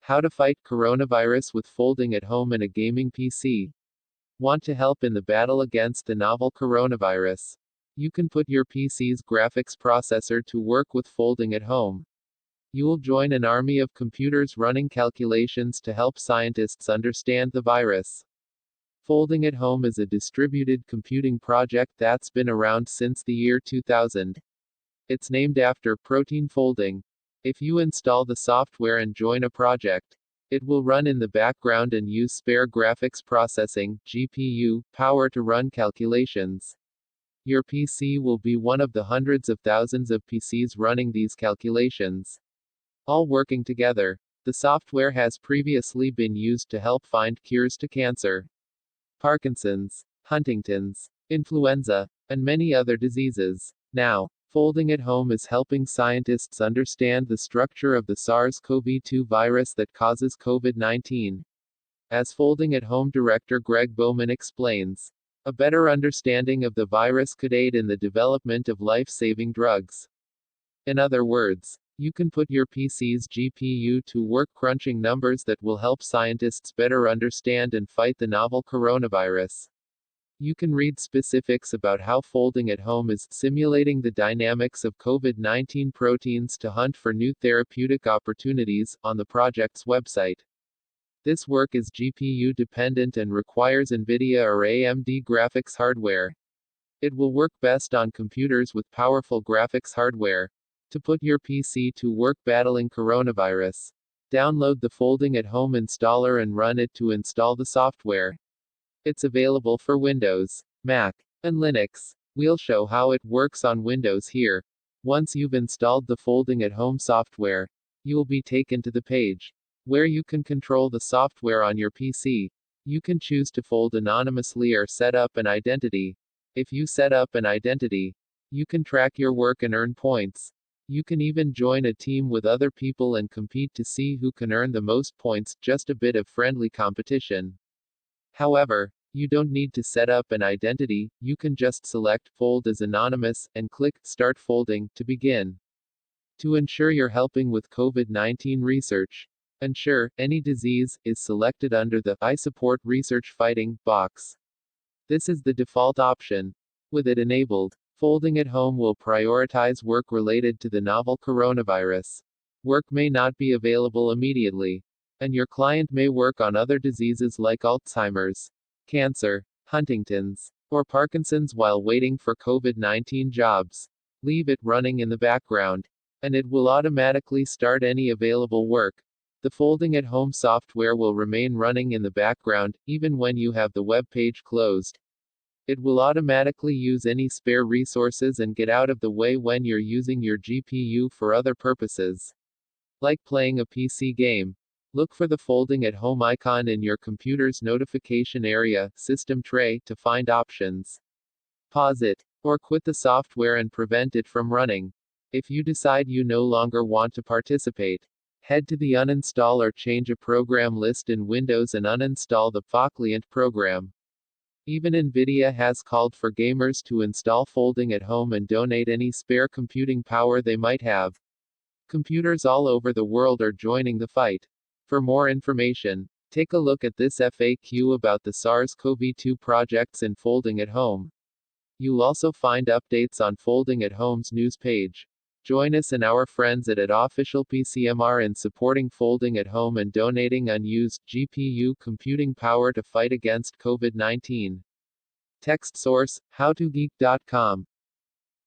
How to fight coronavirus with folding at home and a gaming PC. Want to help in the battle against the novel coronavirus? You can put your PC's graphics processor to work with folding at home. You will join an army of computers running calculations to help scientists understand the virus. Folding at home is a distributed computing project that's been around since the year 2000. It's named after protein folding. If you install the software and join a project, it will run in the background and use spare graphics processing (GPU) power to run calculations. Your PC will be one of the hundreds of thousands of PCs running these calculations, all working together. The software has previously been used to help find cures to cancer, Parkinson's, Huntington's, influenza, and many other diseases. Now, folding at home is helping scientists understand the structure of the SARS-CoV-2 virus that causes COVID-19. As Folding at Home director Greg Bowman explains, a better understanding of the virus could aid in the development of life-saving drugs. In other words, you can put your PC's GPU to work crunching numbers that will help scientists better understand and fight the novel coronavirus. You can read specifics about how Folding at Home is simulating the dynamics of COVID-19 proteins to hunt for new therapeutic opportunities on the project's website. This work is GPU dependent and requires NVIDIA or AMD graphics hardware. It will work best on computers with powerful graphics hardware. To put your PC to work battling coronavirus, download the Folding at Home installer and run it to install the software. It's available for Windows, Mac, and Linux. We'll show how it works on Windows here. Once you've installed the Folding at Home software, you'll be taken to the page where you can control the software on your PC. You can choose to fold anonymously or set up an identity. If you set up an identity, you can track your work and earn points. You can even join a team with other people and compete to see who can earn the most points, just a bit of friendly competition. However, you don't need to set up an identity, you can just select Fold as Anonymous, and click Start Folding to begin. To ensure you're helping with COVID-19 research, ensure any disease is selected under the I support research fighting box. This is the default option. With it enabled, Folding at Home will prioritize work related to the novel coronavirus. Work may not be available immediately, and your client may work on other diseases like Alzheimer's, cancer, Huntington's, or Parkinson's while waiting for COVID-19 jobs. Leave it running in the background, and it will automatically start any available work. The Folding at Home software will remain running in the background, even when you have the web page closed. It will automatically use any spare resources and get out of the way when you're using your GPU for other purposes, like playing a PC game. Look for the Folding at Home icon in your computer's notification area, system tray, to find options. Pause it, or quit the software and prevent it from running. If you decide you no longer want to participate, head to the Uninstall or Change a Program list in Windows and uninstall the Client program. Even NVIDIA has called for gamers to install Folding at Home and donate any spare computing power they might have. Computers all over the world are joining the fight. For more information, take a look at this FAQ about the SARS-CoV-2 projects in Folding at Home. You'll also find updates on Folding at Home's news page. Join us and our friends at Official PCMR in supporting Folding at Home and donating unused GPU computing power to fight against COVID-19. Text source: howtogeek.com.